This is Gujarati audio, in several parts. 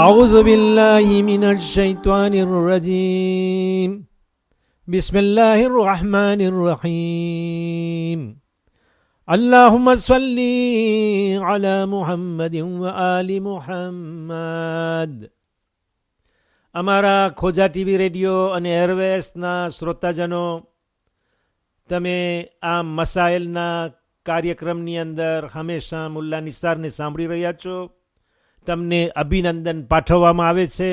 أعوذ بالله من الشيطان الرجيم بسم الله الرحمن الرحيم اللهم صل على محمد وآل محمد. અમારા ખોજા ટીવી રેડિયો અને એરવેસના શ્રોતાજનો, તમે આ મસાઇલના કાર્યક્રમની અંદર હંમેશા મુલ્લા નિસારને સાંભળી રહ્યા છો. તમને અભિનંદન પાઠવવામાં આવે છે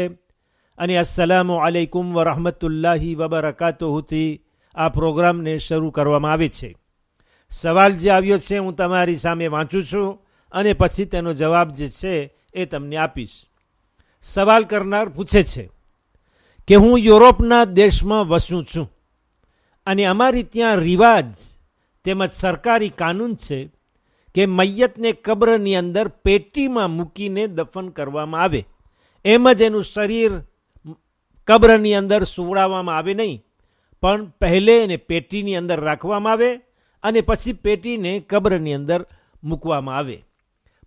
અને અસ્સલામુ અલૈકુમ વરહમતુલ્લાહી વબરકાતુહુથી આ પ્રોગ્રામને શરૂ કરવામાં આવે છે. સવાલ જે આવ્યો છે હું તમારી સામે વાંચું છું અને પછી તેનો જવાબ જે છે એ તમને આપીશ. સવાલ કરનાર પૂછે છે કે હું યુરોપના દેશમાં વસું છું અને અમારી ત્યાં રિવાજ તેમજ સરકારી કાનૂન છે કે મૈયતને કબ્રની અંદર પેટીમાં મૂકીને દફન કરવામાં આવે. એમ જ એનું શરીર કબ્રની અંદર સુવડાવવામાં આવે નહીં, પણ પહેલે એને પેટીની અંદર રાખવામાં આવે અને પછી પેટીને કબ્રની અંદર મૂકવામાં આવે.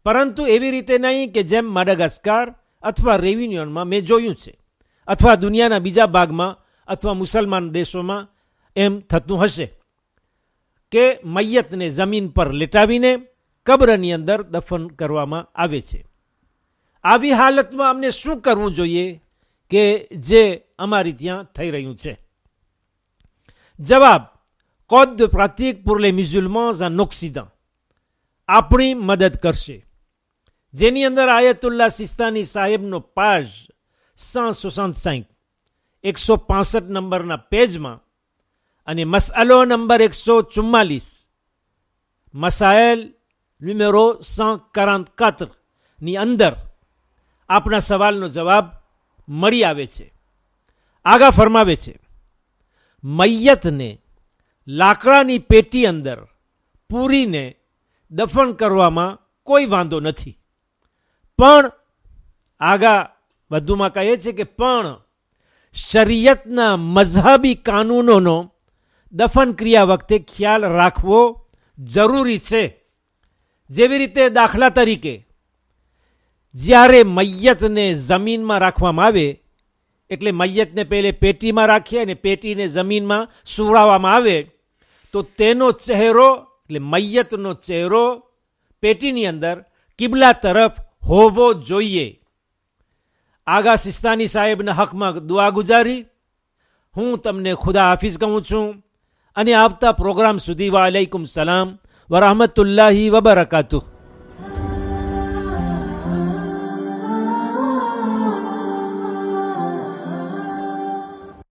પરંતુ એવી રીતે નહીં કે જેમ માડાગાસ્કાર અથવા રેયુનિયનમાં મેં જોયું છે, અથવા દુનિયાના બીજા ભાગમાં અથવા મુસલમાન દેશોમાં એમ થતું હશે કે મૈયતને જમીન પર લેટાવીને કબ્રની અંદર દફન કરવામાં આવે છે. આવી હાલતમાં અમને શું કરવું જોઈએ કે જે અમારી ત્યાં થઈ રહ્યું છે? જવાબ: code de pratique pour les musulmans en Occident આપણી મદદ કરશે, જેની અંદર આયતુલ્લા સિસ્તાની સાહેબનો પાજ 165 165 નંબરના પેજમાં અને મસઅલો નંબર 144 મસાઇલ નુમેરો 144 ની અંદર આપણા સવાલનો જવાબ મળી આવે છે. આગા ફરમાવે છે, મૈયતને લાકડાની પેટી અંદર પૂરીને દફન કરવામાં કોઈ વાંધો નથી, પણ આગા વધુમાં કહે છે કે પણ શરીયતના મઝહબી કાનૂનોનો દફન ક્રિયા વખતે ખ્યાલ રાખવો જરૂરી છે. જેવી રીતે દાખલા તરીકે જ્યારે મૈયતને જમીનમાં રાખવામાં આવે, એટલે મૈયતને પહેલે પેટીમાં રાખીએ અને પેટીને જમીનમાં સુવડાવવામાં આવે, તો તેનો ચહેરો એટલે મૈયતનો ચહેરો પેટીની અંદર કિબલા તરફ હોવો જોઈએ. આગા સિસ્તાની સાહેબના હકમાં દુઆ ગુજારી હું તમને ખુદા હાફિઝ કહું છું અને આવતા પ્રોગ્રામ સુધી વાલેકુમ સલામ વરહમતુલ્લાહી વબરકાતુહ.